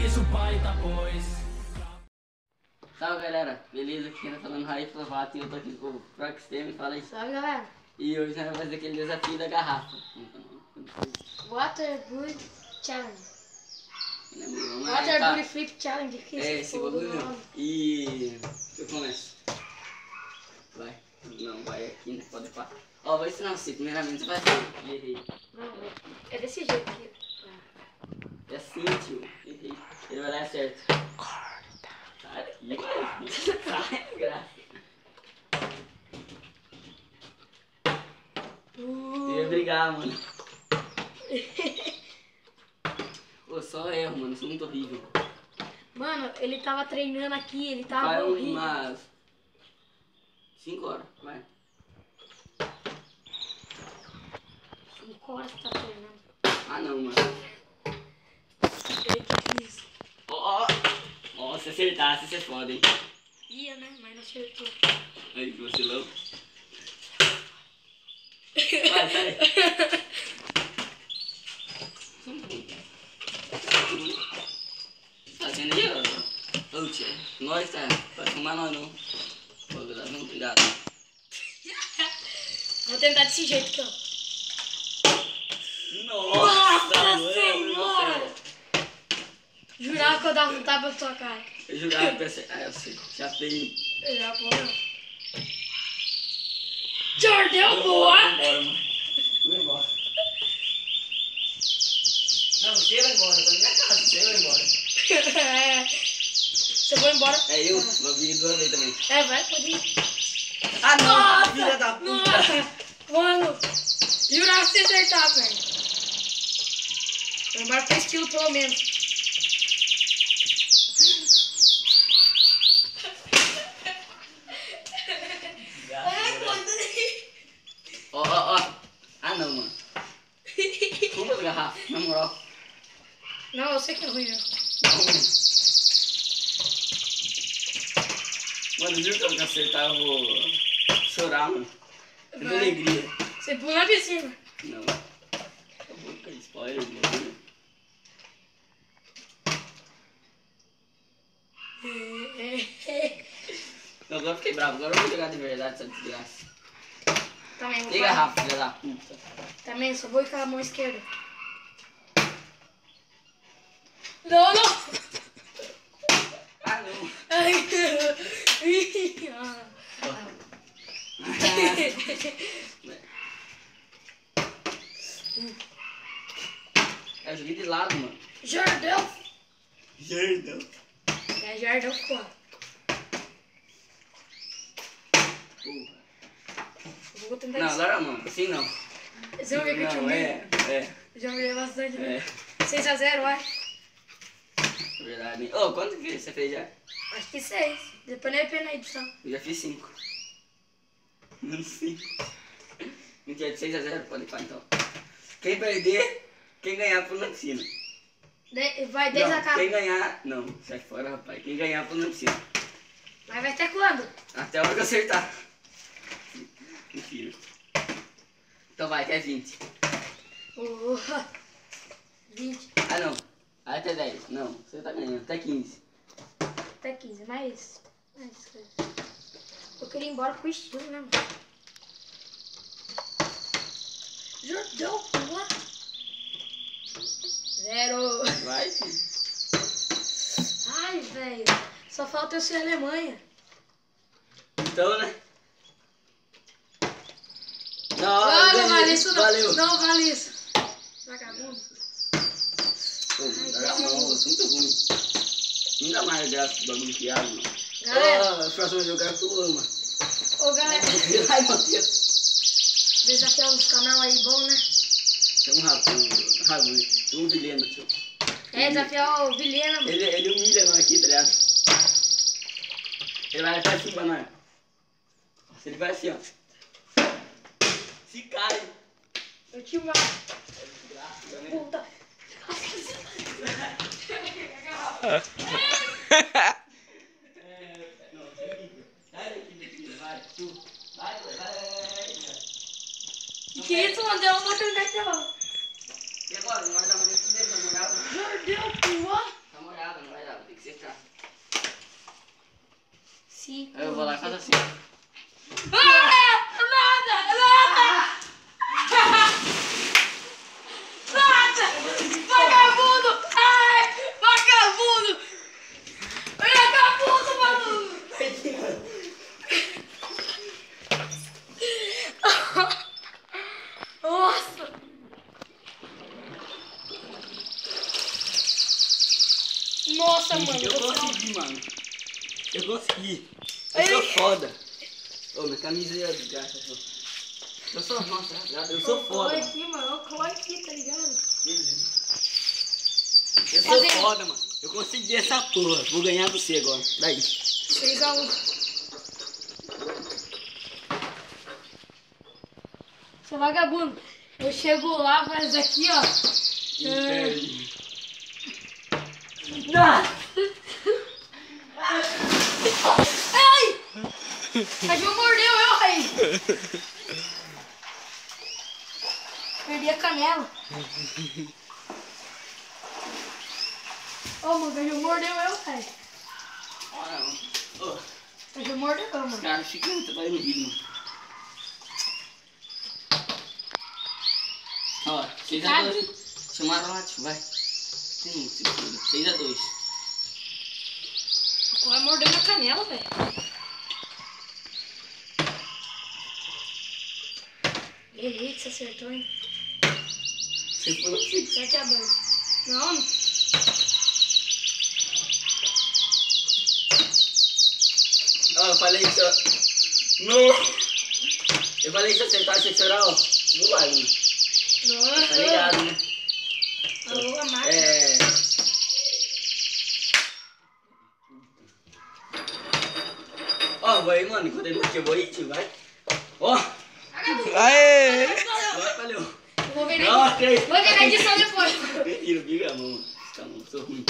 isso, pai, tá pois. Salve galera, beleza? Aqui tá falando Raí Flavato e eu tô aqui com o Proxtem, fala aí. Salve galera. E hoje nós vamos fazer aquele desafio da garrafa. Water Booty Challenge. Vamos Water tá. Booty Flip Challenge. Que É, esse bagulho mesmo. E eu começo. Vai. Não, vai aqui, né? Pode pá. Ó, vou ensinar você. Primeiramente você vai assim. Errei. Não, é desse jeito aqui. É assim, tio. Errei. Ele vai dar certo. Sai daqui, mano. Sai, graça. Eu ia brigar, mano. Pô, só erro, mano. Sou muito horrível. Mano, ele tava treinando aqui, ele tava Vai horrível. umas 5 horas, vai. 5 horas que tá treinando. Ah não, mano. Eita, que isso. Ó, se acertasse, você foda, hein. Ia, né? Mas não acertou. Aí, que vacilão. Vai, sai. Fazendo aí, ó. Ô, tia. Nós, tá? Vai fumar nós não. Pô, não, cuidado. Vou tentar desse jeito aqui, ó. Nossa Senhora! Jurava que eu dava um tapa na tua cara. Eu jurava que eu sei. Ah, eu sei. Já fez. Eu já vou, não. Jordão, boa! Vambora, mano. Vou embora. Não, você vai embora. Tô na minha casa. Você vai embora. Você vai embora? É eu. Vou vir 2 vezes também. É, vai, pode ir. Ah, não. Nossa! Filha da puta. Nossa! Mano, jurava que você acertava, velho. Vou embora com estilo, pelo menos. Ó. Ah, não, mano. Fuma as garrafas, na moral. Não, eu sei que é ruim, né? Mano, juro que eu vou acertar, eu vou chorar, mano. É de Vai. alegria. Você pula na piscina. Não. Eu vou ficar spoiler, mano. Não, agora eu fiquei bravo. Agora eu vou jogar de verdade essa desgraça. Também vou Tem falar. garrafa, filha da puta. Também, só vou ir com a mão esquerda. Não, não! Ah, não. Ai, ah. Eu joguei de lado, mano. Jordão! Jordão. É Jordão, pô. Porra. Eu vou tentar Não, isso. agora não. Assim não. Vocês vão ver que eu te Não, humilho. é. Já humilhei bastante, né? É. 6-0, vai. Verdade, hein? Ô, quanto que você fez já? Acho que 6. Depois não é pena a edição. Eu já fiz 5. Não sei. Mentira, de 6-0, pode ir pra então. Quem perder, quem ganhar pula na piscina. Vai, 10 Não, a cabo. quem ganhar... Não, sai fora, rapaz. Quem ganhar pula na piscina. Mas vai até quando? Até a hora que eu acertar. Mentira. Então vai, até 20. 20. Ah, não. Até 10. Não, você tá ganhando. Até 15. Até 15. Mais coisa. Eu queria ir embora com estilo, né, mano? Jordão, pula. 0. Vai, filho. Ai, velho. Só falta eu ser Alemanha. Então, né? Não, Não, ganhei. não vale isso não. Valeu. Não vale isso. Vagabundo. Pô, mano, dá a mão, eu sou muito ruim. Nunca mais graço esse bagulho de piada, mano. Galera. Ó, o próximo jogo é tu ama. Ô, galera. Ai, meu Deus. Desafiar uns canal aí bom, né? Tem um Rabu. Tem um Vilhena, tio. É, desafiar o Vilhena, mano. Ele humilha nós aqui, tá ligado? Ele vai assim pra nós. Nossa, ele vai assim, ó. Se cai. Eu te mato. Puta. Que isso, mano? Deu uma oportunidade de falar. E agora? Não vai dar mais nem fuder, tá molhado? Jordão, pula. Tá molhado, 5. Eu vou lá e faço assim. Nada! Vagabundo! Ai! Vagabundo! Vagabundo, mano! Nossa! Nossa, mano. Eu consegui, mano. Eu consegui. Eu sou foda. Ô, minha camisa é de graça. Eu sou, nossa, eu sou foda. Olha aqui, mano. Olha aqui, tá ligado? Eu sou foda, mano. Eu consegui essa porra. Vou ganhar você agora. Daí. 6-1. Seu vagabundo. Eu chego lá, faz aqui, ó. Ai! A Ju mordeu eu, aí. Perdi a canela. Ô, mano, a Ju mordeu eu, pai. Olha, mano. Ô, A Ju mordeu eu, os mano. caras ficam trabalhando no vídeo, mano. Ó, 6-2. Chamaram lá, tio, vai. Tem um, 6-2. Vai morder na canela, velho. Eita, você acertou, hein? Você falou assim. Sete a banho. Não. Ó, eu falei que se eu... Não! Eu falei que se acertar, você chorar, ó. Não vai, mano. Nossa. Tá ligado, né? Alô, a máquina. É... Ó, vai aí, mano. Enquanto ele não eu vou aí, tio, vai. Ó. Aê! Valeu. Eu vou ver Não, na ok. edição. Vou ver na edição depois. Mentira, biga a mão, mano. Tá bom, sou ruim.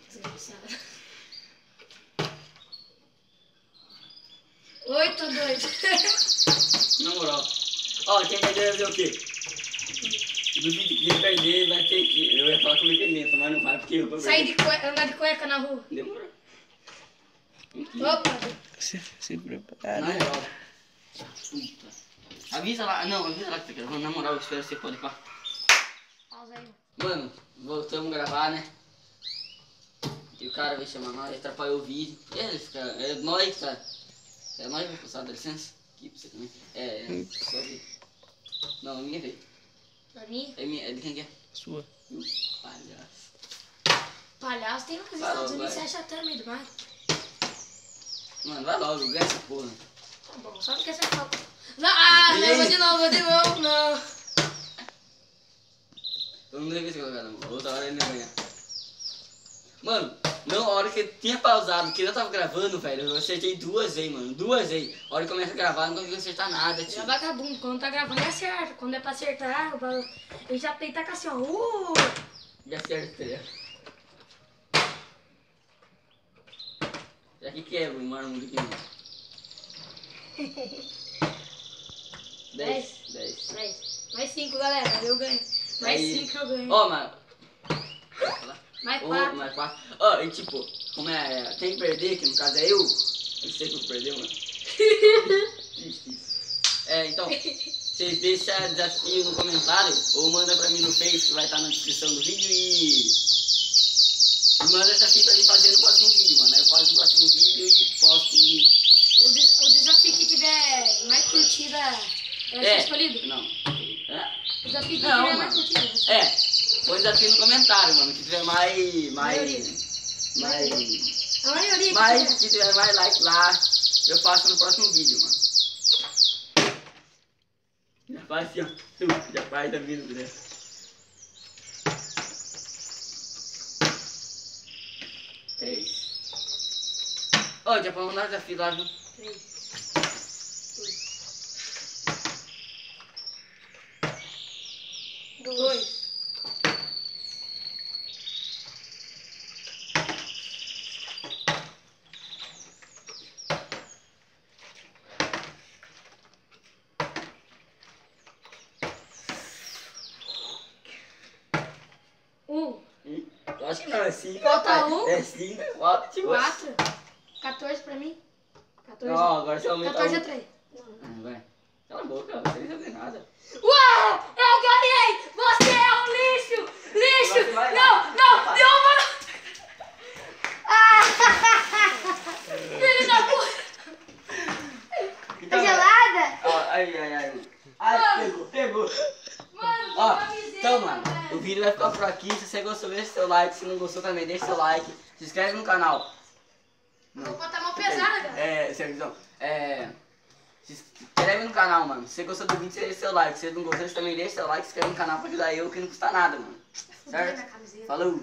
Desgraçada. 8-2. Na moral. Ó, quem perder vai fazer o quê? Do vídeo que quem perder vai ter que... Eu ia falar com o Michelito, mas não vai porque eu vou Sair perder. de cueca, andar de cueca na rua. Demorou. Opa. Se prepara. Na moral. Puta. Avisa lá. Não, avisa lá que tá gravando. Na moral, eu espero que você pode pá. Pausa aí. Mano, voltamos a gravar, né? E o cara vai chamar nós, atrapalhou o vídeo. E ele fica... É nós, cara. É nós que vai passar, dá licença. Aqui pra você também. Só ver. Não, é minha vez. Na minha? É de quem que é? Sua. Palhaço. Palhaço tem nos Vai Estados logo, Unidos, você vai. acha até no meio do mar. Mano, vai logo, ganha essa porra. Tá bom, só porque você fala. Não, não, vou de novo, não. Eu não devia ter colocado, mano. Outra hora ele não ia ganhar. Mano, não, a hora que eu tinha pausado, que eu tava gravando, velho, eu acertei 2 vezes, mano. 2 vezes. A hora que começa a gravar, não consigo acertar nada, É tio. vagabundo, quando tá gravando é certo. Quando é pra acertar, ele já peita com assim, ó. Já acertei. Já que quebra, mano, muito aqui, mano. 10. 10. Mais 5, galera, eu ganho. Mais Aí. 5 eu ganho. Ó, mano. Mais Ô, 4. mais 4. Ó, e tipo, como é. Quem perder, que no caso é eu sei que eu perdeu, mano. Triste. Então, vocês deixam desafio no comentário ou manda pra mim no Face que vai estar na descrição do vídeo e manda desafio pra mim fazer no próximo vídeo, mano. Aí eu faço no próximo vídeo e posto e... O desafio que tiver mais curtida vai ser escolhido? Não. O desafio que Não, tiver mais mano. curtida. Põe desafio no comentário, mano. Que tiver mais. Maioria. A maioria Mais, que tiver mais like lá, eu faço no próximo vídeo, mano. Já faz assim, ó. Já faz da vida, né? Ó, já vamos dar desafio lá, viu? 3. 2. Acho que não, é 5. Falta um. É 5, falta tipo. 4. 14 pra mim. 14. Não, agora você aumenta 14 um. a 3. Vai. Cala a boca, você não sabe nada. Uau! Eu ganhei! Você é um lixo! Lixo! Você vai lá. Não, não! Derruba! Ah! Filho da puta! Então, Gelada? ó, ai. Ai, pegou. Mano, Ó, que camiseta, então, mano, velho. o vídeo vai ficar por aqui. Se você gostou, deixa seu like. Se não gostou também, deixa seu like. Se inscreve no canal. A roupa tá mal pesada, cara. Servidão. Se inscreve no canal, mano. Se você gostou do vídeo, você deixa seu like. Se você não gostou, você também deixa seu like. Se inscreve no canal pra ajudar eu, que não custa nada, mano. Fudeu Certo? minha camiseta. Falou!